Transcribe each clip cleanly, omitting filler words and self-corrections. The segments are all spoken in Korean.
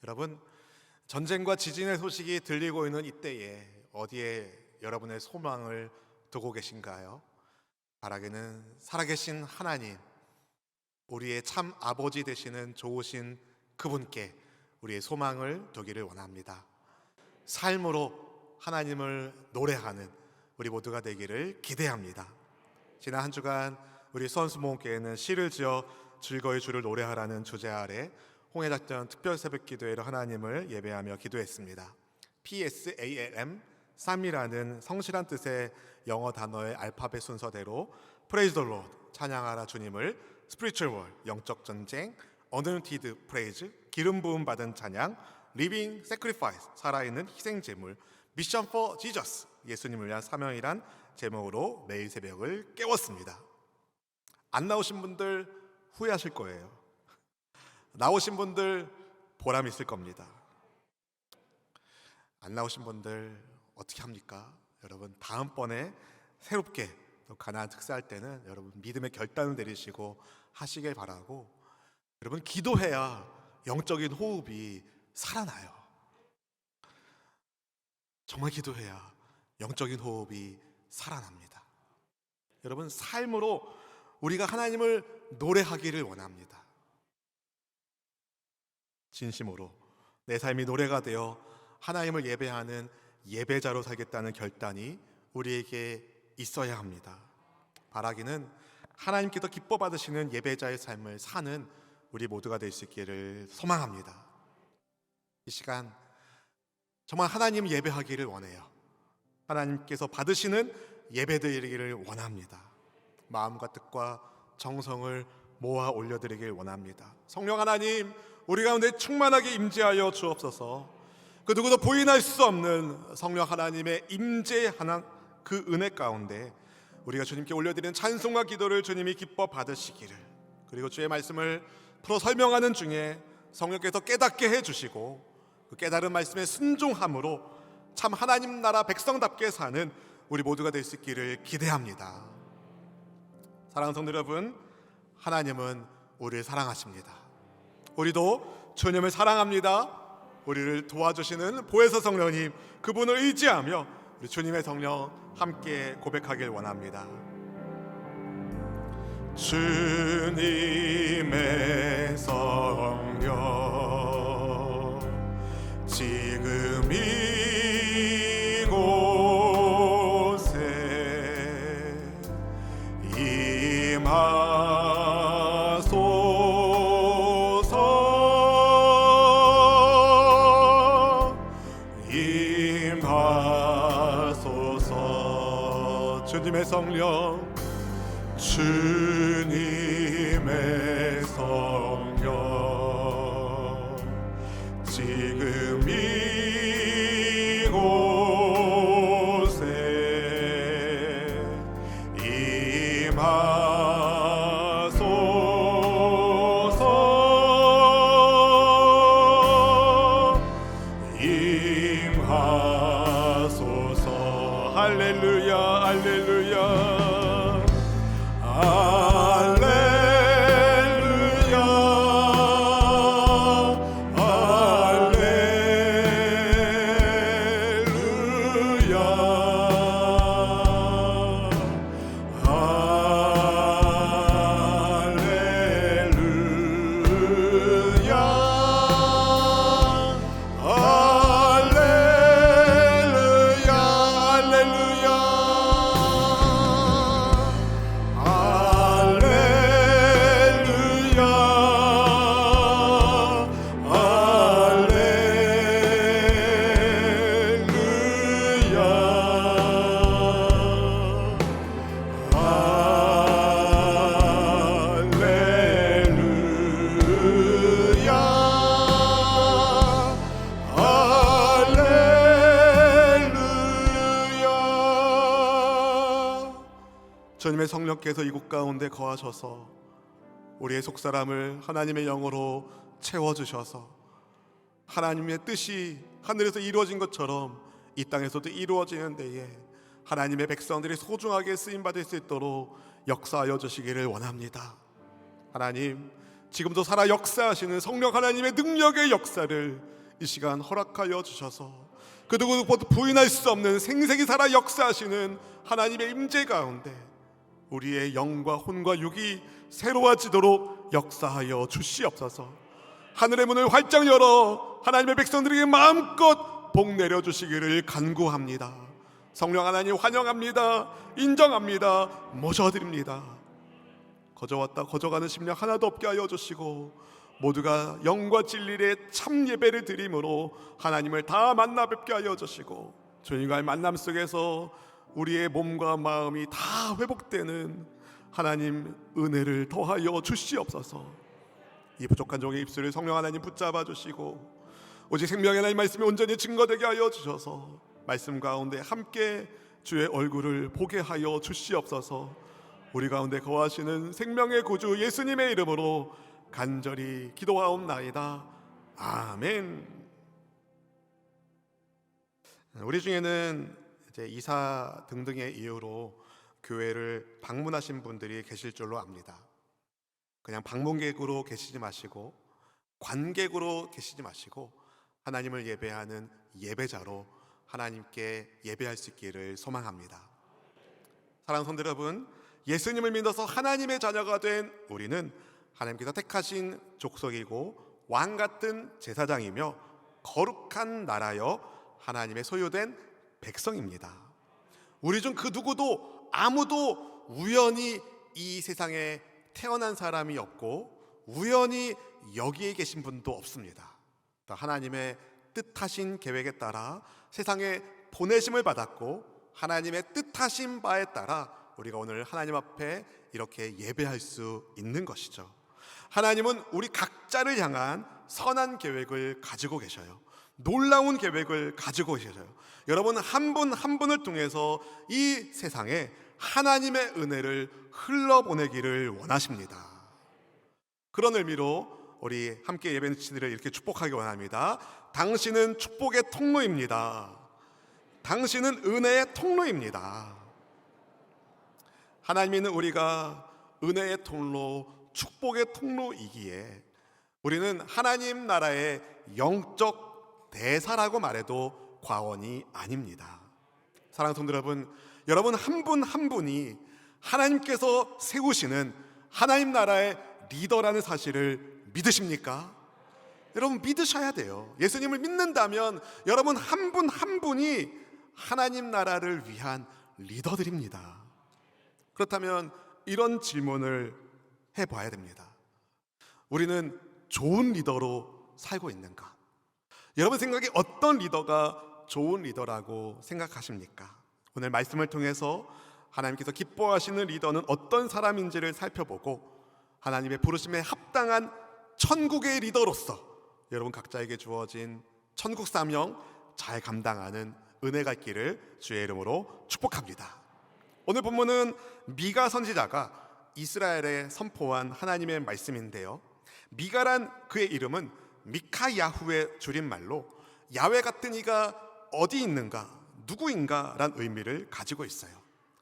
여러분, 전쟁과 지진의 소식이 들리고 있는 이때에 어디에 여러분의 소망을 두고 계신가요? 바라기는 살아계신 하나님, 우리의 참 아버지 되시는 좋으신 그분께 우리의 소망을 두기를 원합니다. 삶으로 하나님을 노래하는 우리 모두가 되기를 기대합니다. 지난 한 주간 우리 수원수목교회는 시를 지어 즐거이 주를 노래하라는 주제 아래 홍해작전 특별 새벽기도회로 하나님을 예배하며 기도했습니다. PSALM 3이라는 성실한 뜻의 영어 단어의 알파벳 순서대로 Praise the Lord, 찬양하라 주님을, Spiritual War, 영적 전쟁, Anointed Praise, 기름 부음 받은 찬양, Living Sacrifice, 살아있는 희생 제물, Mission for Jesus, 예수님을 위한 사명이란 제목으로 매일 새벽을 깨웠습니다. 안 나오신 분들 후회하실 거예요. 나오신 분들 보람 있을 겁니다. 안 나오신 분들 어떻게 합니까? 여러분, 다음번에 새롭게 또 가나안 특사할 때는 여러분 믿음의 결단을 내리시고 하시길 바라고, 여러분 기도해야 영적인 호흡이 살아나요. 정말 기도해야 영적인 호흡이 살아납니다. 여러분, 삶으로 우리가 하나님을 노래하기를 원합니다. 진심으로 내 삶이 노래가 되어 하나님을 예배하는 예배자로 살겠다는 결단이 우리에게 있어야 합니다. 바라기는 하나님께서 기뻐 받으시는 예배자의 삶을 사는 우리 모두가 될 수 있기를 소망합니다. 이 시간 정말 하나님 예배하기를 원해요. 하나님께서 받으시는 예배드리기를 원합니다. 마음과 뜻과 정성을 모아 올려드리길 원합니다. 성령 하나님, 우리 가운데 충만하게 임재하여 주옵소서. 그 누구도 부인할 수 없는 성령 하나님의 임재하는 그 은혜 가운데 우리가 주님께 올려드리는 찬송과 기도를 주님이 기뻐 받으시기를, 그리고 주의 말씀을 풀어 설명하는 중에 성령께서 깨닫게 해주시고 그 깨달은 말씀에 순종함으로 참 하나님 나라 백성답게 사는 우리 모두가 될 수 있기를 기대합니다. 사랑하는 성도 여러분, 하나님은 우리를 사랑하십니다. 우리도 주님을 사랑합니다. 우리를 도와주시는 보혜사 성령님, 그분을 의지하며 우리 주님의 성령 함께 고백하길 원합니다. 주님의 성령, 지금 이곳에 임하소서. 주님의 성령, 주님의 성령, 지금 이곳에 임하소서. 할렐루야, 할렐루야. 주님의 성령께서 이곳 가운데 거하셔서 우리의 속사람을 하나님의 영으로 채워주셔서 하나님의 뜻이 하늘에서 이루어진 것처럼 이 땅에서도 이루어지는 데에 하나님의 백성들이 소중하게 쓰임받을 수 있도록 역사하여 주시기를 원합니다. 하나님, 지금도 살아 역사하시는 성령 하나님의 능력의 역사를 이 시간 허락하여 주셔서 그 누구도 부인할 수 없는 생생히 살아 역사하시는 하나님의 임재 가운데 우리의 영과 혼과 육이 새로워지도록 역사하여 주시옵소서. 하늘의 문을 활짝 열어 하나님의 백성들에게 마음껏 복 내려주시기를 간구합니다. 성령 하나님 환영합니다. 인정합니다. 모셔드립니다. 거저왔다 거저가는 심령 하나도 없게 하여 주시고 모두가 영과 진리의 참 예배를 드림으로 하나님을 다 만나 뵙게 하여 주시고 주님과의 만남 속에서 우리의 몸과 마음이 다 회복되는 하나님 은혜를 더하여 주시옵소서. 이 부족한 종의 입술을 성령 하나님 붙잡아 주시고 오직 생명의 하나님 말씀이 온전히 증거되게 하여 주셔서 말씀 가운데 함께 주의 얼굴을 보게 하여 주시옵소서. 우리 가운데 거하시는 생명의 구주 예수님의 이름으로 간절히 기도하옵나이다. 아멘. 우리 중에는 이제 이사 등등의 이유로 교회를 방문하신 분들이 계실 줄로 압니다. 그냥 방문객으로 계시지 마시고 관객으로 계시지 마시고 하나님을 예배하는 예배자로 하나님께 예배할 수 있기를 소망합니다. 사랑하는 성도 여러분, 예수님을 믿어서 하나님의 자녀가 된 우리는 하나님께서 택하신 족속이고 왕 같은 제사장이며 거룩한 나라여 하나님의 소유된 백성입니다. 우리 중 그 누구도 아무도 우연히 이 세상에 태어난 사람이 없고 우연히 여기에 계신 분도 없습니다. 하나님의 뜻하신 계획에 따라 세상에 보내심을 받았고 하나님의 뜻하신 바에 따라 우리가 오늘 하나님 앞에 이렇게 예배할 수 있는 것이죠. 하나님은 우리 각자를 향한 선한 계획을 가지고 계셔요. 놀라운 계획을 가지고 계셔요. 여러분 한 분 한 분을 통해서 이 세상에 하나님의 은혜를 흘러보내기를 원하십니다. 그런 의미로 우리 함께 예배하는 친구들을 이렇게 축복하기 원합니다. 당신은 축복의 통로입니다. 당신은 은혜의 통로입니다. 하나님은 우리가 은혜의 통로, 축복의 통로이기에 우리는 하나님 나라의 영적 대사라고 말해도 과언이 아닙니다. 사랑하는 성도 여러분, 여러분 한 분 한 분이 하나님께서 세우시는 하나님 나라의 리더라는 사실을 믿으십니까? 여러분 믿으셔야 돼요. 예수님을 믿는다면 여러분 한 분 한 분이 하나님 나라를 위한 리더들입니다. 그렇다면 이런 질문을 해봐야 됩니다. 우리는 좋은 리더로 살고 있는가? 여러분 생각에 어떤 리더가 좋은 리더라고 생각하십니까? 오늘 말씀을 통해서 하나님께서 기뻐하시는 리더는 어떤 사람인지를 살펴보고 하나님의 부르심에 합당한 천국의 리더로서 여러분 각자에게 주어진 천국 사명 잘 감당하는 은혜가 있기를 주의 이름으로 축복합니다. 오늘 본문은 미가 선지자가 이스라엘에 선포한 하나님의 말씀인데요, 미가란 그의 이름은 미카야후의 줄임말로 야훼 같은 이가 어디 있는가, 누구인가 란 의미를 가지고 있어요.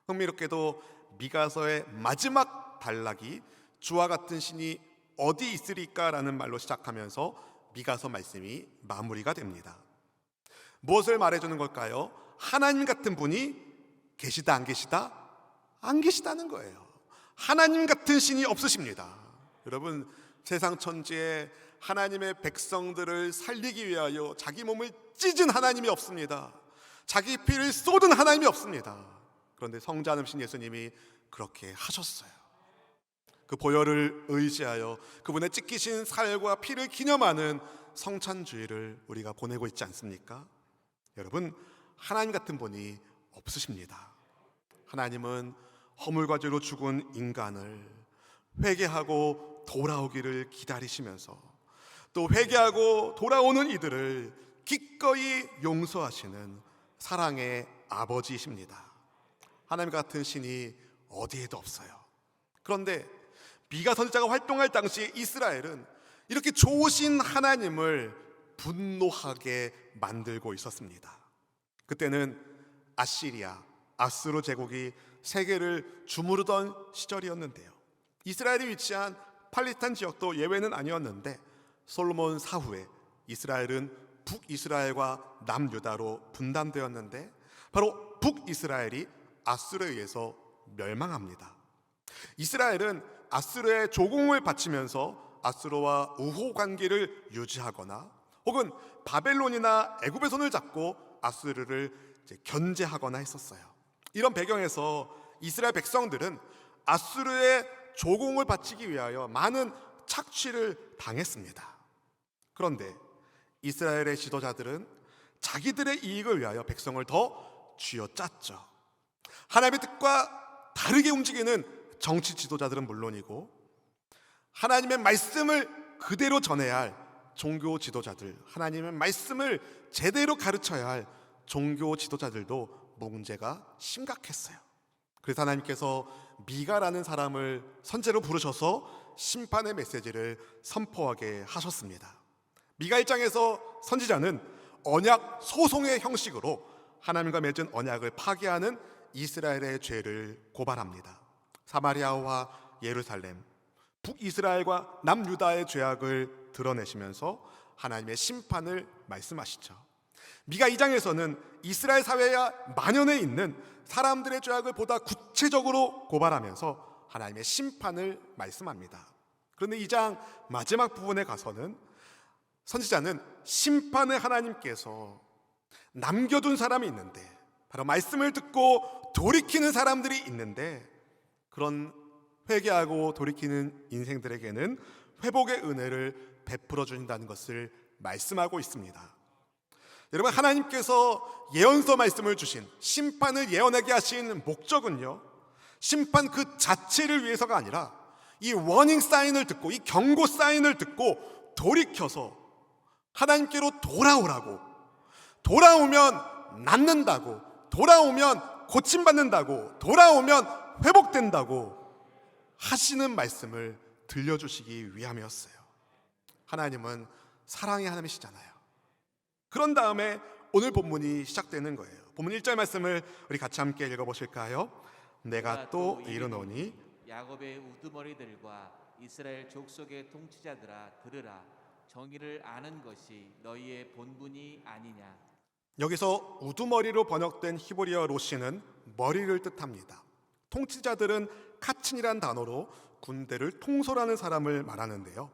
흥미롭게도 미가서의 마지막 단락이 주와 같은 신이 어디 있으리까 라는 말로 시작하면서 미가서 말씀이 마무리가 됩니다. 무엇을 말해주는 걸까요? 하나님 같은 분이 계시다 안 계시다? 안 계시다는 거예요. 하나님 같은 신이 없으십니다. 여러분 세상 천지에 하나님의 백성들을 살리기 위하여 자기 몸을 찢은 하나님이 없습니다. 자기 피를 쏟은 하나님이 없습니다. 그런데 성자님신 예수님이 그렇게 하셨어요. 그 보혈을 의지하여 그분의 찢기신 살과 피를 기념하는 성찬주의를 우리가 보내고 있지 않습니까? 여러분 하나님 같은 분이 없으십니다. 하나님은 허물과 죄로 죽은 인간을 회개하고 돌아오기를 기다리시면서 또 회개하고 돌아오는 이들을 기꺼이 용서하시는 사랑의 아버지이십니다. 하나님 같은 신이 어디에도 없어요. 그런데 미가 선지자가 활동할 당시 이스라엘은 이렇게 좋으신 하나님을 분노하게 만들고 있었습니다. 그때는 아시리아, 아수르 제국이 세계를 주무르던 시절이었는데요, 이스라엘이 위치한 팔레스타인 지역도 예외는 아니었는데 솔로몬 사후에 이스라엘은 북이스라엘과 남유다로 분단되었는데 바로 북이스라엘이 아수르에 의해서 멸망합니다. 이스라엘은 아수르의 조공을 바치면서 아수르와 우호 관계를 유지하거나 혹은 바벨론이나 애굽의 손을 잡고 아수르를 견제하거나 했었어요. 이런 배경에서 이스라엘 백성들은 아수르의 조공을 바치기 위하여 많은 착취를 당했습니다. 그런데 이스라엘의 지도자들은 자기들의 이익을 위하여 백성을 더 쥐어짰죠. 하나님의 뜻과 다르게 움직이는 정치 지도자들은 물론이고 하나님의 말씀을 그대로 전해야 할 종교 지도자들, 하나님의 말씀을 제대로 가르쳐야 할 종교 지도자들도 문제가 심각했어요. 그래서 하나님께서 미가라는 사람을 선제로 부르셔서 심판의 메시지를 선포하게 하셨습니다. 미가 1장에서 선지자는 언약 소송의 형식으로 하나님과 맺은 언약을 파괴하는 이스라엘의 죄를 고발합니다. 사마리아와 예루살렘, 북이스라엘과 남유다의 죄악을 드러내시면서 하나님의 심판을 말씀하시죠. 미가 2장에서는 이스라엘 사회에 만연해 있는 사람들의 죄악을 보다 구체적으로 고발하면서 하나님의 심판을 말씀합니다. 그런데 2장 마지막 부분에 가서는 선지자는 심판의 하나님께서 남겨둔 사람이 있는데 바로 말씀을 듣고 돌이키는 사람들이 있는데 그런 회개하고 돌이키는 인생들에게는 회복의 은혜를 베풀어 주신다는 것을 말씀하고 있습니다. 여러분, 하나님께서 예언서 말씀을 주신 심판을 예언하게 하신 목적은요, 심판 그 자체를 위해서가 아니라 이 워닝 사인을 듣고 이 경고 사인을 듣고 돌이켜서 하나님께로 돌아오라고, 돌아오면 낫는다고, 돌아오면 고침받는다고, 돌아오면 회복된다고 하시는 말씀을 들려주시기 위함이었어요. 하나님은 사랑의 하나님이시잖아요. 그런 다음에 오늘 본문이 시작되는 거예요. 본문 1절 말씀을 우리 같이 함께 읽어보실까요? 내가 또 이르노니 야곱의 우두머리들과 이스라엘 족속의 통치자들아 들으라. 정의를 아는 것이 너희의 본분이 아니냐. 여기서 우두머리로 번역된 히브리어 로시는 머리를 뜻합니다. 통치자들은 카친이란 단어로 군대를 통솔하는 사람을 말하는데요.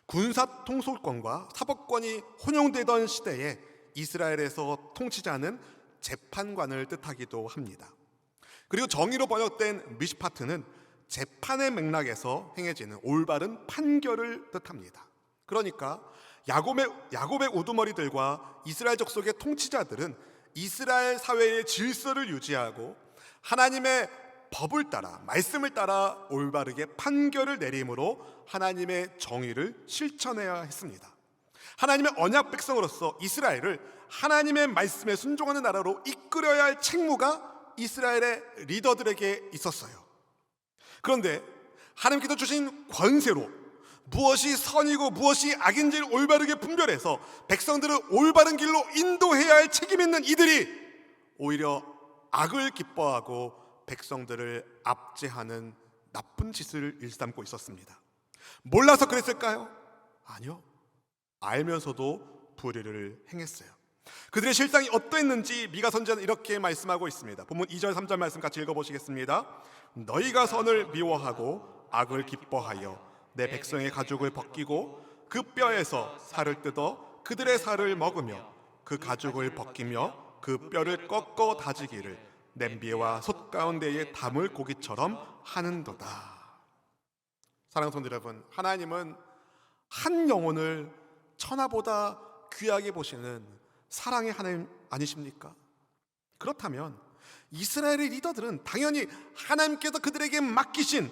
군사 통솔권과 사법권이 혼용되던 시대에 이스라엘에서 통치자는 재판관을 뜻하기도 합니다. 그리고 정의로 번역된 미시파트는 재판의 맥락에서 행해지는 올바른 판결을 뜻합니다. 그러니까 야곱의 우두머리들과 이스라엘 족속의 통치자들은 이스라엘 사회의 질서를 유지하고 하나님의 법을 따라, 말씀을 따라 올바르게 판결을 내림으로 하나님의 정의를 실천해야 했습니다. 하나님의 언약 백성으로서 이스라엘을 하나님의 말씀에 순종하는 나라로 이끌어야 할 책무가 이스라엘의 리더들에게 있었어요. 그런데 하나님께서 주신 권세로 무엇이 선이고 무엇이 악인지를 올바르게 분별해서 백성들을 올바른 길로 인도해야 할 책임 있는 이들이 오히려 악을 기뻐하고 백성들을 압제하는 나쁜 짓을 일삼고 있었습니다. 몰라서 그랬을까요? 아니요. 알면서도 불의를 행했어요. 그들의 실상이 어떠했는지 미가 선지자는 이렇게 말씀하고 있습니다. 본문 2절 3절 말씀 같이 읽어보시겠습니다. 너희가 선을 미워하고 악을 기뻐하여 내 백성의 가죽을 벗기고 그 뼈에서 살을 뜯어 그들의 살을 먹으며 그 가죽을 벗기며 그 뼈를 꺾어 다지기를 냄비와 솥 가운데에 담을 고기처럼 하는도다. 사랑하는 성도 여러분, 하나님은 한 영혼을 천하보다 귀하게 보시는 사랑의 하나님 아니십니까? 그렇다면 이스라엘의 리더들은 당연히 하나님께서 그들에게 맡기신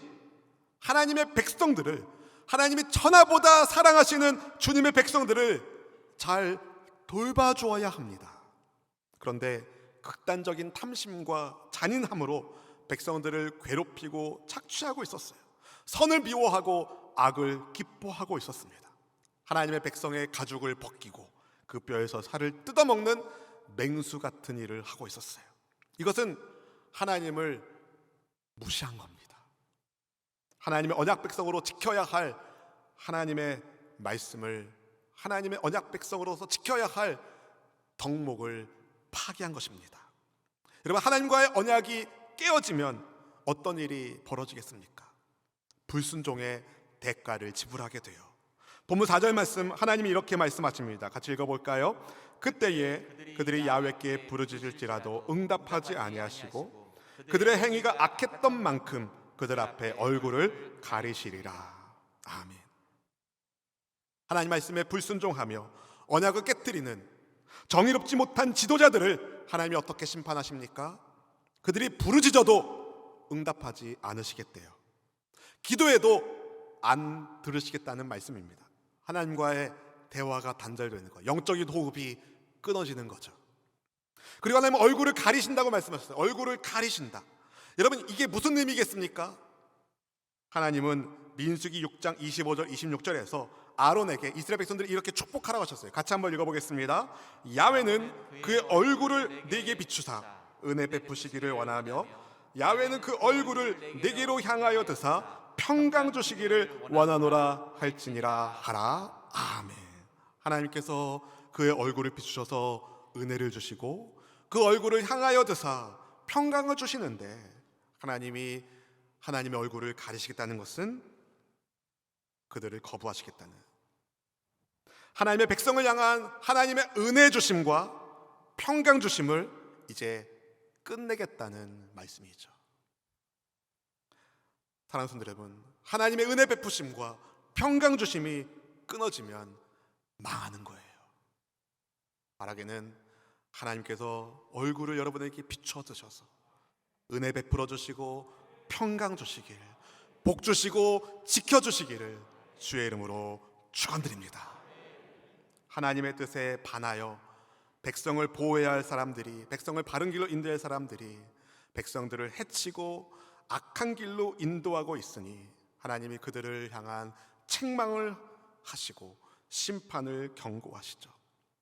하나님의 백성들을, 하나님이 천하보다 사랑하시는 주님의 백성들을 잘 돌봐주어야 합니다. 그런데 극단적인 탐심과 잔인함으로 백성들을 괴롭히고 착취하고 있었어요. 선을 미워하고 악을 기뻐하고 있었습니다. 하나님의 백성의 가죽을 벗기고 그 뼈에서 살을 뜯어먹는 맹수 같은 일을 하고 있었어요. 이것은 하나님을 무시한 겁니다. 하나님의 언약 백성으로 지켜야 할 하나님의 말씀을, 하나님의 언약 백성으로서 지켜야 할 덕목을 파기한 것입니다. 여러분, 하나님과의 언약이 깨어지면 어떤 일이 벌어지겠습니까? 불순종의 대가를 지불하게 돼요. 본문 4절 말씀, 하나님이 이렇게 말씀하십니다. 같이 읽어볼까요? 그때에 그들이 야훼께 부르짖을지라도 응답하지 아니하시고 그들의 행위가 악했던 만큼 그들 앞에 얼굴을 가리시리라. 아멘. 하나님 말씀에 불순종하며 언약을 깨뜨리는 정의롭지 못한 지도자들을 하나님이 어떻게 심판하십니까? 그들이 부르짖어도 응답하지 않으시겠대요. 기도해도 안 들으시겠다는 말씀입니다. 하나님과의 대화가 단절되는 거예요. 영적인 호흡이 끊어지는 거죠. 그리고 하나님은 얼굴을 가리신다고 말씀하셨어요. 얼굴을 가리신다. 여러분, 이게 무슨 의미겠습니까? 하나님은 민수기 6장 25절 26절에서 아론에게 이스라엘 백성들이 이렇게 축복하라고 하셨어요. 같이 한번 읽어보겠습니다. 야훼는 그의 얼굴을 네게 비추사 은혜 베푸시기를 원하며 야훼는 그 얼굴을 네게로 향하여 드사 평강 주시기를 원하노라 할지니라 하라. 아멘. 하나님께서 그의 얼굴을 비추셔서 은혜를 주시고 그 얼굴을 향하여 드사 평강을 주시는데, 하나님이 하나님의 얼굴을 가리시겠다는 것은 그들을 거부하시겠다는, 하나님의 백성을 향한 하나님의 은혜 주심과 평강 주심을 이제 끝내겠다는 말씀이죠. 사랑하는 성도 여러분, 하나님의 은혜 베푸심과 평강 주심이 끊어지면 망하는 거예요. 바라기는 하나님께서 얼굴을 여러분에게 비춰 드셔서 은혜 베풀어 주시고 평강 주시길, 복 주시고 지켜 주시기를 주의 이름으로 축원드립니다. 하나님의 뜻에 반하여 백성을 보호해야 할 사람들이, 백성을 바른 길로 인도할 사람들이 백성들을 해치고 악한 길로 인도하고 있으니 하나님이 그들을 향한 책망을 하시고 심판을 경고하시죠.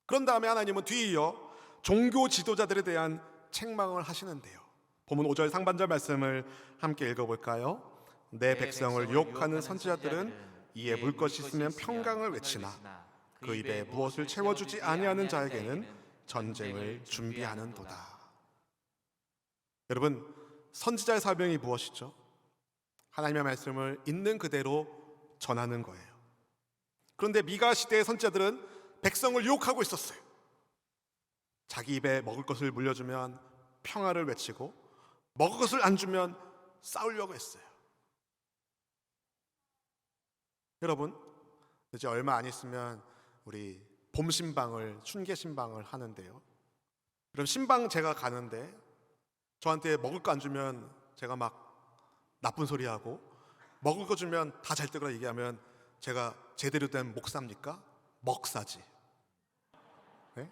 그런 다음에 하나님은 뒤이어 종교 지도자들에 대한 책망을 하시는데요. 본문 5절 상반절 말씀을 함께 읽어볼까요? 내 백성을 유혹하는 선지자들은 이에 물 것이 있으면 평강을 외치나 그 입에 무엇을 채워주지 아니하는 자에게는 전쟁을 준비하는도다. 여러분, 선지자의 사명이 무엇이죠? 하나님의 말씀을 있는 그대로 전하는 거예요. 그런데 미가 시대의 선지자들은 백성을 유혹하고 있었어요. 자기 입에 먹을 것을 물려주면 평화를 외치고 먹을 것을 안 주면 싸우려고 했어요. 여러분, 이제 얼마 안 있으면 우리 봄 신방을, 춘계 신방을 하는데요. 그럼 신방 제가 가는데 저한테 먹을 거 안 주면 제가 막 나쁜 소리 하고, 먹을 거 주면 다 잘 되거라 얘기하면 제가 제대로 된 목사입니까? 먹사지. 네?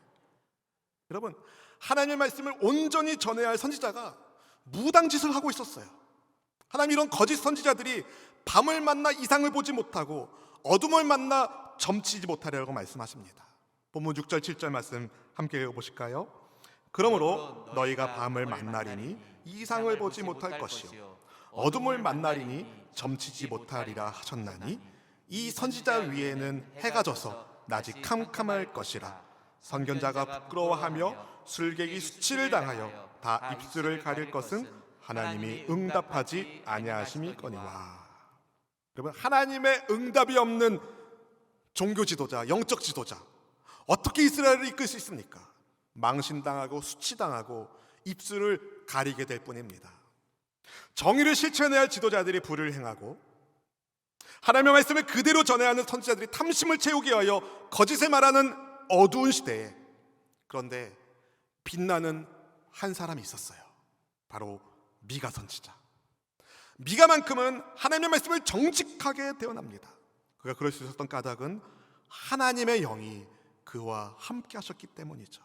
여러분, 하나님의 말씀을 온전히 전해야 할 선지자가 무당짓을 하고 있었어요. 하나님, 이런 거짓 선지자들이 밤을 만나 이상을 보지 못하고 어둠을 만나 점치지 못하리라고 말씀하십니다. 본문 6절 7절 말씀 함께 읽어보실까요? 그러므로 너희가 밤을 만나리니 이상을 보지 못할 것이요 어둠을 만나리니 점치지 못하리라 하셨나니 이 선지자 위에는 해가 져서 낮이 캄캄할 것이라. 선견자가 부끄러워하며 술객이 수치를 당하여 다 입술을 가릴 것은 하나님이 응답하지 아니하심이거니와. 여러분, 하나님의 응답이 없는 종교 지도자, 영적 지도자, 어떻게 이스라엘을 이끌 수 있습니까? 망신당하고 수치당하고 입술을 가리게 될 뿐입니다. 정의를 실천해야 할 지도자들이 불을 행하고 하나님의 말씀을 그대로 전해야 하는 선지자들이 탐심을 채우기 위하여 거짓을 말하는 어두운 시대에, 그런데 빛나는 한 사람이 있었어요. 바로 미가 선지자. 미가만큼은 하나님의 말씀을 정직하게 대언합니다. 그가 그럴 수 있었던 까닭은 하나님의 영이 그와 함께 하셨기 때문이죠.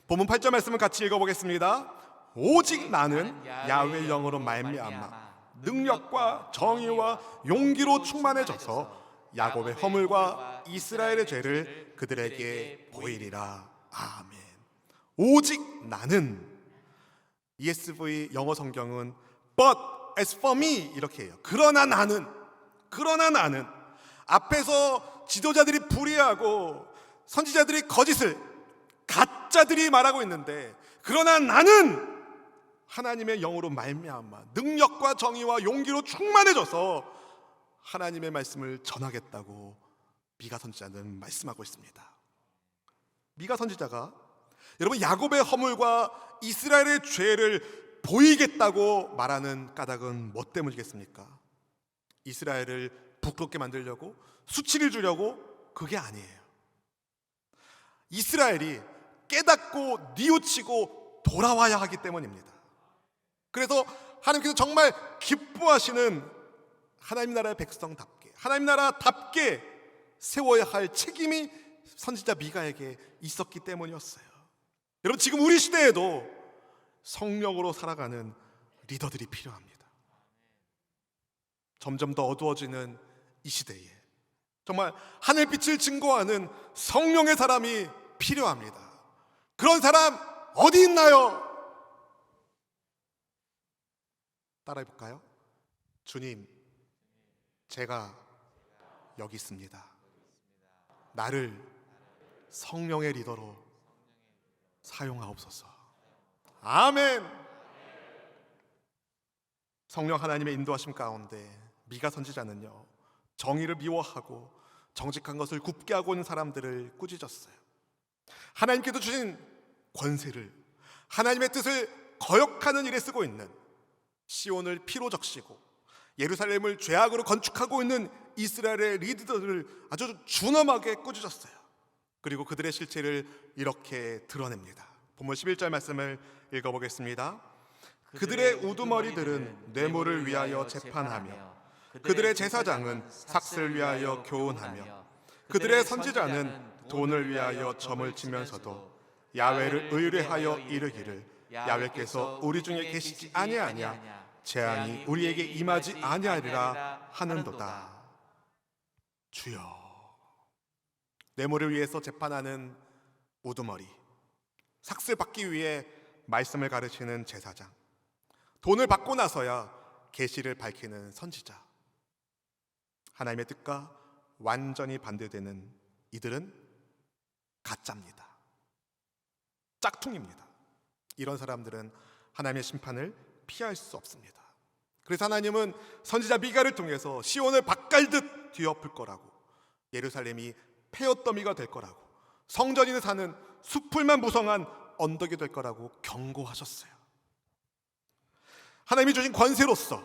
본문 8절 말씀을 같이 읽어보겠습니다. 오직 나는 야훼의 영으로 말미암아 능력과 정의와 용기로 충만해져서 야곱의 허물과 이스라엘의 죄를 그들에게 보이리라. 아멘. 오직 나는, ESV 영어 성경은 but as for me 이렇게 해요. 그러나 나는 앞에서 지도자들이 불의하고 선지자들이 거짓을 가짜들이 말하고 있는데 그러나 나는 하나님의 영으로 말미암아 능력과 정의와 용기로 충만해져서 하나님의 말씀을 전하겠다고 미가 선지자는 말씀하고 있습니다. 미가 선지자가 여러분 야곱의 허물과 이스라엘의 죄를 보이겠다고 말하는 까닭은 뭐 때문이겠습니까? 이스라엘을 부끄럽게 만들려고 수치를 주려고 그게 아니에요. 이스라엘이 깨닫고 뉘우치고 돌아와야 하기 때문입니다. 그래서 하나님께서 정말 기뻐하시는 하나님 나라의 백성답게 하나님 나라답게 세워야 할 책임이 선지자 미가에게 있었기 때문이었어요. 여러분 지금 우리 시대에도 성령으로 살아가는 리더들이 필요합니다. 점점 더 어두워지는 이 시대에 정말 하늘빛을 증거하는 성령의 사람이 필요합니다. 그런 사람 어디 있나요? 따라해 볼까요? 주님, 제가 여기 있습니다. 나를 성령의 리더로 사용하옵소서. 아멘. 성령 하나님의 인도하심 가운데 미가 선지자는요 정의를 미워하고 정직한 것을 굽게 하고 있는 사람들을 꾸짖었어요. 하나님께서 주신 권세를 하나님의 뜻을 거역하는 일에 쓰고 있는 시온을 피로 적시고 예루살렘을 죄악으로 건축하고 있는 이스라엘의 리더들을 아주 준엄하게 꾸짖었어요. 그리고 그들의 실체를 이렇게 드러냅니다. 본문 11절 말씀을 읽어보겠습니다. 그들의 우두머리들은 뇌물을 위하여 재판하며 그들의 제사장은 삭슬을 위하여 교훈하며 그들의 선지자는 돈을 위하여 점을 치면서도 야훼를 의뢰하여 이르기를 야훼께서 우리 중에 계시지 아니하냐 재앙이 우리에게 임하지 아니하리라 하는도다. 주여, 뇌물을 위해서 재판하는 우두머리, 삭슬 받기 위해 말씀을 가르치는 제사장, 돈을 받고 나서야 계시를 밝히는 선지자, 하나님의 뜻과 완전히 반대되는 이들은 가짜입니다. 짝퉁입니다. 이런 사람들은 하나님의 심판을 피할 수 없습니다. 그래서 하나님은 선지자 미가를 통해서 시온을 밭갈듯 뒤엎을 거라고, 예루살렘이 폐허더미가 될 거라고, 성전인을 사는 수풀만 무성한 언덕이 될 거라고 경고하셨어요. 하나님이 주신 권세로서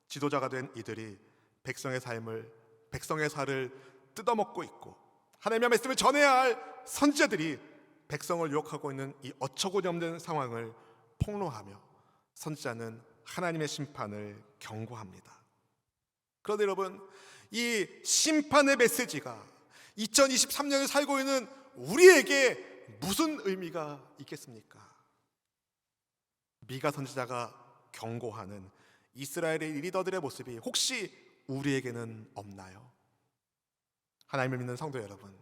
지도자가 된 이들이 백성의 살을 뜯어먹고 있고 하나님의 말씀을 전해야 할 선지자들이 백성을 유혹하고 있는 이 어처구니 없는 상황을 폭로하며 선지자는 하나님의 심판을 경고합니다. 그런데 여러분, 이 심판의 메시지가 2023년을 살고 있는 우리에게 무슨 의미가 있겠습니까? 미가 선지자가 경고하는 이스라엘의 리더들의 모습이 혹시 우리에게는 없나요? 하나님을 믿는 성도 여러분,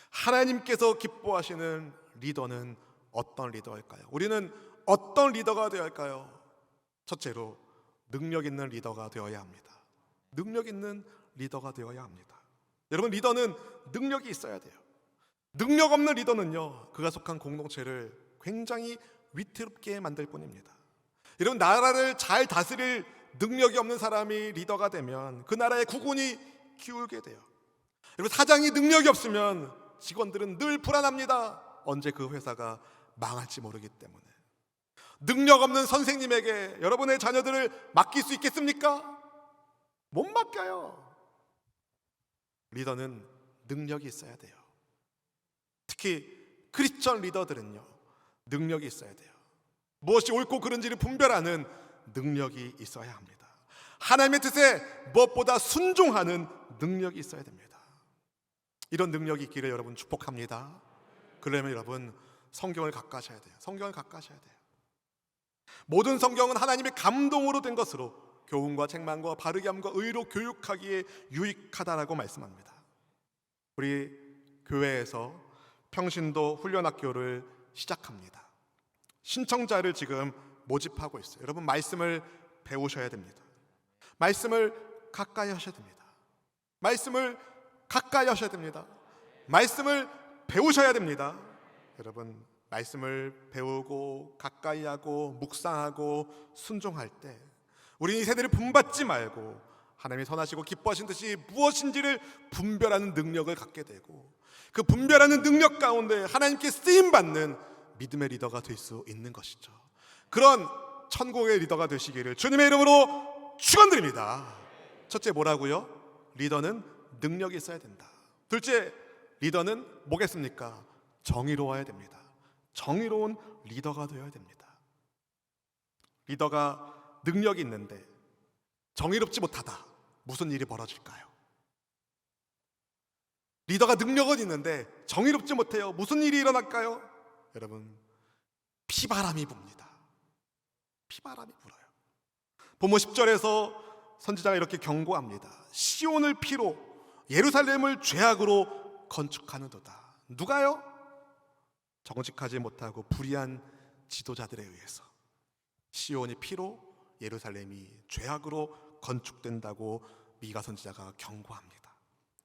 하나님께서 기뻐하시는 리더는 어떤 리더일까요? 우리는 어떤 리더가 되어야 할까요? 첫째로 능력 있는 리더가 되어야 합니다. 능력 있는 리더가 되어야 합니다. 여러분, 리더는 능력이 있어야 돼요. 능력 없는 리더는요, 그가 속한 공동체를 굉장히 위태롭게 만들 뿐입니다. 여러분, 나라를 잘 다스릴 능력이 없는 사람이 리더가 되면 그 나라의 국운이 기울게 돼요. 여러분, 사장이 능력이 없으면 직원들은 늘 불안합니다. 언제 그 회사가 망할지 모르기 때문에. 능력 없는 선생님에게 여러분의 자녀들을 맡길 수 있겠습니까? 못 맡겨요. 리더는 능력이 있어야 돼요. 특히 크리스천 리더들은요, 능력이 있어야 돼요. 무엇이 옳고 그른지를 분별하는 능력이 있어야 합니다. 하나님의 뜻에 무엇보다 순종하는 능력이 있어야 됩니다. 이런 능력이 있기를 여러분 축복합니다. 그러려면 여러분 성경을 가까하셔야 돼요. 성경을 가까하셔야 돼요. 모든 성경은 하나님의 감동으로 된 것으로 교훈과 책망과 바르게 함과 의로 교육하기에 유익하다라고 말씀합니다. 우리 교회에서 평신도 훈련학교를 시작합니다. 신청자를 지금 모집하고 있어요. 여러분, 말씀을 배우셔야 됩니다. 말씀을 가까이 하셔야 됩니다. 말씀을 가까이 하셔야 됩니다. 말씀을 배우셔야 됩니다. 여러분, 말씀을 배우고 가까이 하고 묵상하고 순종할 때 우리 이 세대를 분받지 말고 하나님이 선하시고 기뻐하신 뜻이 무엇인지를 분별하는 능력을 갖게 되고 그 분별하는 능력 가운데 하나님께 쓰임받는 믿음의 리더가 될 수 있는 것이죠. 그런 천국의 리더가 되시기를 주님의 이름으로 축원드립니다. 첫째 뭐라고요? 리더는 능력이 있어야 된다. 둘째, 리더는 뭐겠습니까? 정의로워야 됩니다. 정의로운 리더가 되어야 됩니다. 리더가 능력이 있는데 정의롭지 못하다. 무슨 일이 벌어질까요? 리더가 능력은 있는데 정의롭지 못해요. 무슨 일이 일어날까요? 여러분, 피바람이 붑니다. 피바람이 불어요. 본문 10절에서 선지자가 이렇게 경고합니다. 시온을 피로 예루살렘을 죄악으로 건축하는도다. 누가요? 정직하지 못하고 불의한 지도자들에 의해서 시온이 피로 예루살렘이 죄악으로 건축된다고 미가 선지자가 경고합니다.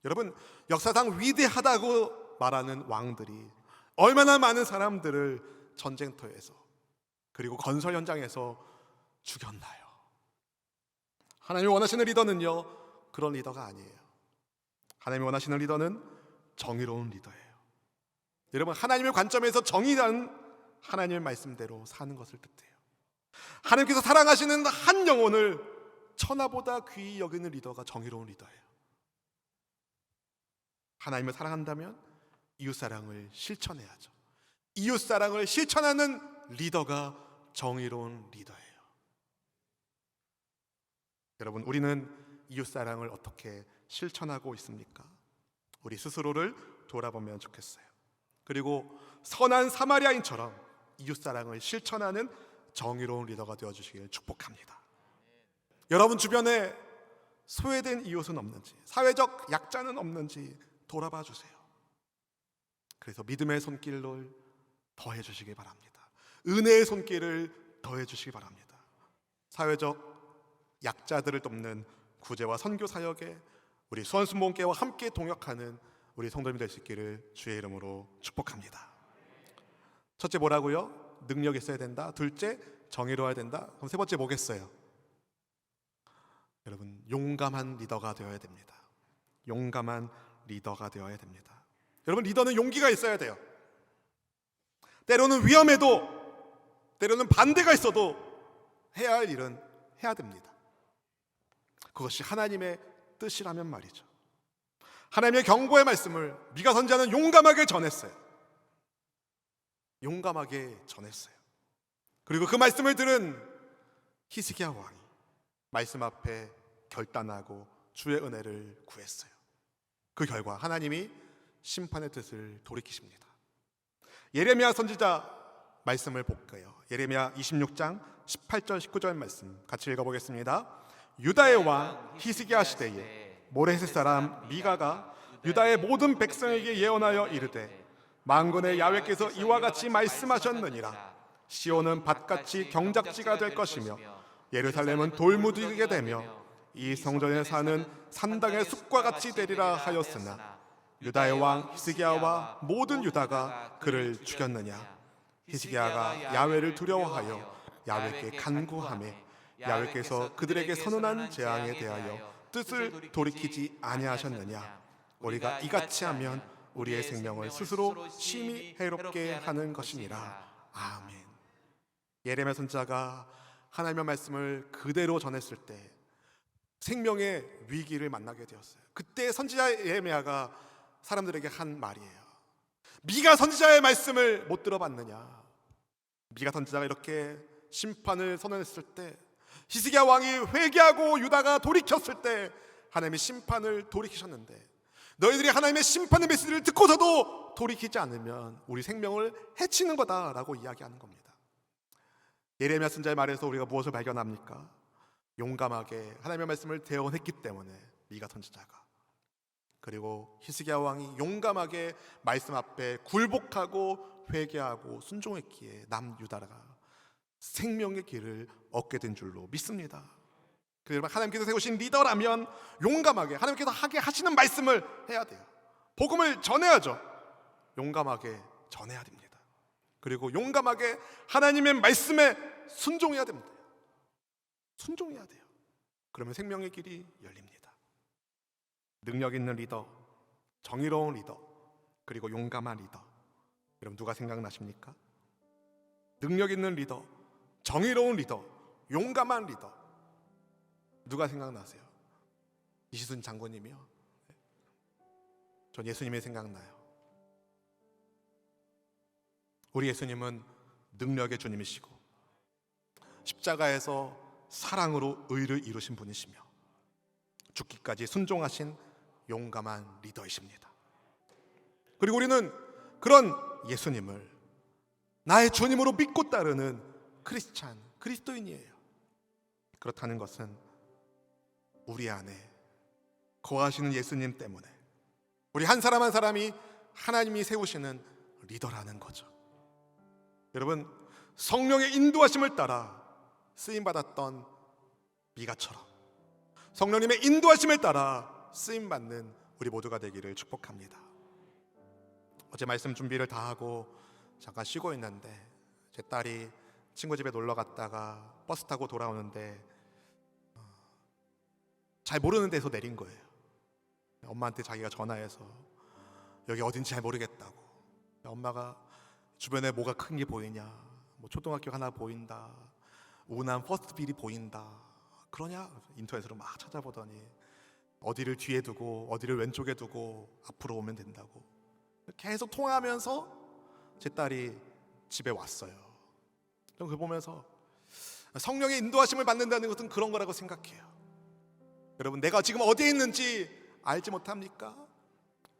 여러분, 역사상 위대하다고 말하는 왕들이 얼마나 많은 사람들을 전쟁터에서 그리고 건설 현장에서 죽였나요? 하나님이 원하시는 리더는요, 그런 리더가 아니에요. 하나님이 원하시는 리더는 정의로운 리더예요. 여러분, 하나님의 관점에서 정의란 하나님의 말씀대로 사는 것을 뜻해요. 하나님께서 사랑하시는 한 영혼을 천하보다 귀히 여기는 리더가 정의로운 리더예요. 하나님을 사랑한다면 이웃사랑을 실천해야죠. 이웃사랑을 실천하는 리더가 정의로운 리더예요. 여러분, 우리는 이웃사랑을 어떻게 실천하고 있습니까? 우리 스스로를 돌아보면 좋겠어요. 그리고 선한 사마리아인처럼 이웃사랑을 실천하는 정의로운 리더가 되어주시길 축복합니다. 여러분 주변에 소외된 이웃은 없는지, 사회적 약자는 없는지 돌아봐 주세요. 그래서 믿음의 손길을 더해 주시기 바랍니다. 은혜의 손길을 더해 주시기 바랍니다. 사회적 약자들을 돕는 구제와 선교 사역에 우리 수원순복음교회와 함께 동역하는 우리 성도님이 될 수 있기를 주의 이름으로 축복합니다. 첫째 뭐라고요? 능력이 있어야 된다. 둘째, 정의로워야 된다. 그럼 세 번째 뭐겠어요? 여러분, 용감한 리더가 되어야 됩니다. 용감한 리더가 되어야 됩니다. 여러분, 리더는 용기가 있어야 돼요. 때로는 위험해도, 때로는 반대가 있어도 해야 할 일은 해야 됩니다. 그것이 하나님의 뜻이라면 말이죠. 하나님의 경고의 말씀을 미가 선지자는 용감하게 전했어요. 용감하게 전했어요. 그리고 그 말씀을 들은 히스기야 왕이 말씀 앞에 결단하고 주의 은혜를 구했어요. 그 결과 하나님이 심판의 뜻을 돌이키십니다. 예레미야 선지자 말씀을 볼까요? 예레미야 26장 18절 19절 말씀 같이 읽어보겠습니다. 유다의 왕 히스기야 시대에 모레셋 사람 미가가 유다의 모든 백성에게 예언하여 이르되 만군의 야훼께서 이와 같이 말씀하셨느니라. 시온은 밭같이 경작지가 될 것이며 예루살렘은 돌무지게 되며 이 성전에 사는 산당의 숲과 같이 되리라 하였으나 유다의 왕 히스기야와 모든 유다가 그를 죽였느냐. 히스기야가 야훼를 두려워하여 야훼께 간구하며 야훼께서 그들에게 선언한 재앙에 대하여 뜻을 돌이키지 아니하셨느냐. 우리가 이같이 하면 우리의 생명을 스스로 심히 해롭게 하는 것이니라. 아멘. 예레미야 선지자가 하나님의 말씀을 그대로 전했을 때 생명의 위기를 만나게 되었어요. 그때 선지자 예레미야가 사람들에게 한 말이에요. 미가 선지자의 말씀을 못 들어봤느냐. 미가 선지자가 이렇게 심판을 선언했을 때, 히스기야 왕이 회개하고 유다가 돌이켰을 때 하나님의 심판을 돌이키셨는데, 너희들이 하나님의 심판의 메시지를 듣고서도 돌이키지 않으면 우리 생명을 해치는 거다라고 이야기하는 겁니다. 예레미야 선지자의 말에서 우리가 무엇을 발견합니까? 용감하게 하나님의 말씀을 대언했기 때문에 미가 선지자가, 그리고 히스기야 왕이 용감하게 말씀 앞에 굴복하고 회개하고 순종했기에 남유다가 생명의 길을 얻게 된 줄로 믿습니다. 그러면 하나님께서 세우신 리더라면 용감하게 하나님께서 하게 하시는 말씀을 해야 돼요. 복음을 전해야죠. 용감하게 전해야 됩니다. 그리고 용감하게 하나님의 말씀에 순종해야 됩니다. 순종해야 돼요. 그러면 생명의 길이 열립니다. 능력 있는 리더, 정의로운 리더, 그리고 용감한 리더. 여러분 누가 생각나십니까? 능력 있는 리더, 정의로운 리더, 용감한 리더. 누가 생각나세요? 이시순 장군님이요? 전 예수님이 생각나요. 우리 예수님은 능력의 주님이시고 십자가에서 사랑으로 의를 이루신 분이시며 죽기까지 순종하신 용감한 리더이십니다. 그리고 우리는 그런 예수님을 나의 주님으로 믿고 따르는 크리스찬, 그리스도인이에요. 그렇다는 것은 우리 안에 거하시는 예수님 때문에 우리 한 사람 한 사람이 하나님이 세우시는 리더라는 거죠. 여러분, 성령의 인도하심을 따라 쓰임받았던 미가처럼 성령님의 인도하심을 따라 쓰임받는 우리 모두가 되기를 축복합니다. 어제 말씀 준비를 다 하고 잠깐 쉬고 있는데 제 딸이 친구 집에 놀러 갔다가 버스 타고 돌아오는데 잘 모르는 데서 내린 거예요. 엄마한테 자기가 전화해서 여기 어딘지 잘 모르겠다고. 엄마가 주변에 뭐가 큰 게 보이냐, 뭐 초등학교 하나 보인다, 우남 퍼스트빌이 보인다, 그러냐? 인터넷으로 막 찾아보더니 어디를 뒤에 두고 어디를 왼쪽에 두고 앞으로 오면 된다고. 계속 통화하면서 제 딸이 집에 왔어요. 저는 그걸 보면서 성령의 인도하심을 받는다는 것은 그런 거라고 생각해요. 여러분, 내가 지금 어디에 있는지 알지 못합니까?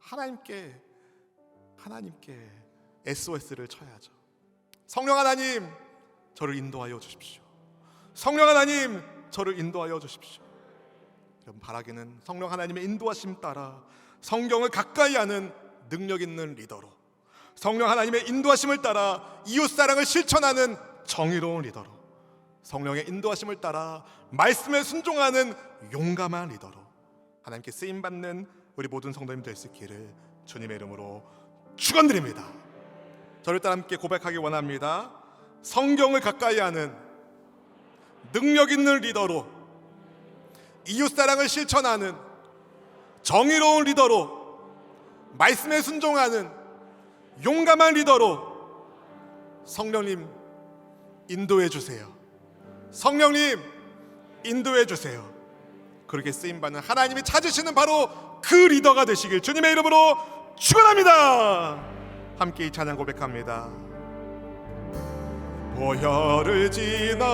하나님께 SOS를 쳐야죠. 성령 하나님, 저를 인도하여 주십시오. 성령 하나님, 저를 인도하여 주십시오. 여러분, 바라기는 성령 하나님의 인도하심 따라 성경을 가까이 하는 능력 있는 리더로, 성령 하나님의 인도하심을 따라 이웃사랑을 실천하는 정의로운 리더로, 성령의 인도하심을 따라 말씀에 순종하는 용감한 리더로 하나님께 쓰임받는 우리 모든 성도님 될 수 있기를 주님의 이름으로 축원드립니다. 저를 따라 함께 고백하기 원합니다. 성경을 가까이 하는 능력 있는 리더로, 이웃사랑을 실천하는 정의로운 리더로, 말씀에 순종하는 용감한 리더로 성령님 인도해 주세요. 성령님 인도해 주세요. 그렇게 쓰임받는 하나님이 찾으시는 바로 그 리더가 되시길 주님의 이름으로 축원합니다. 함께 이 찬양 고백합니다. 보혈을 지나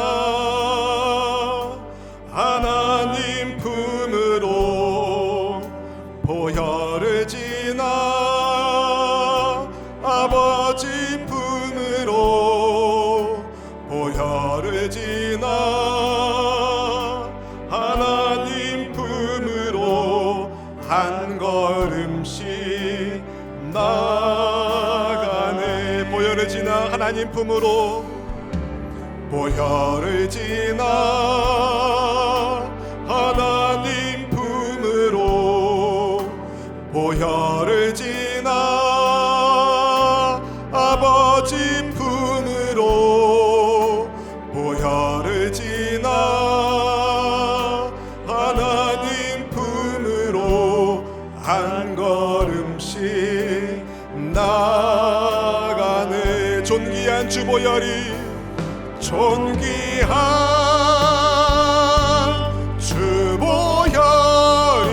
하나님 품으로, 보혈을 지나 아버지 품으로, 보혈을 지나 하나님 품으로 한 걸음씩 나가네. 보혈을 지나 하나님 품으로, 보혈을 지나 하나님 품으로, 보혈을 지나 아버지 품으로, 보혈을 지나 하나님 품으로 한 걸음씩 나가네. 존귀한 주 보혈이, 존귀한 주 보혈이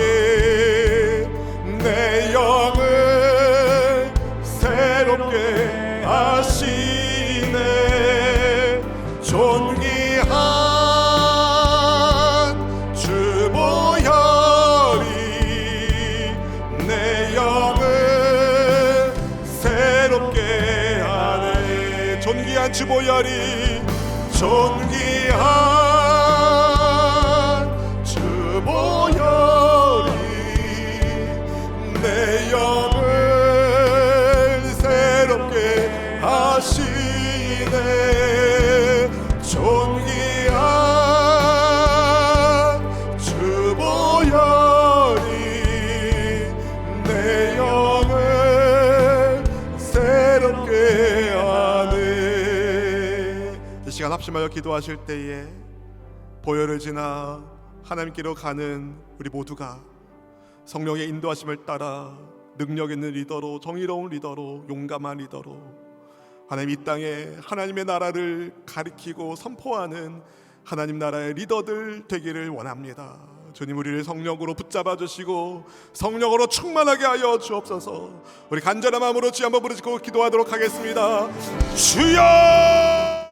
내 영을 새롭게 하시네. 존귀한 주 보혈이 내 영을 새롭게 하네. 존귀한 주 보혈이, 존귀한 주 보혈이 내 영을 새롭게 하시네. 합심하여 기도하실 때에 보혈을 지나 하나님께로 가는 우리 모두가 성령의 인도하심을 따라 능력 있는 리더로, 정의로운 리더로, 용감한 리더로 하나님 이 땅에 하나님의 나라를 가리키고 선포하는 하나님 나라의 리더들 되기를 원합니다. 주님, 우리를 성령으로 붙잡아 주시고 성령으로 충만하게 하여 주옵소서. 우리 간절한 마음으로 주여 한번 부르짖고 기도하도록 하겠습니다. 주여!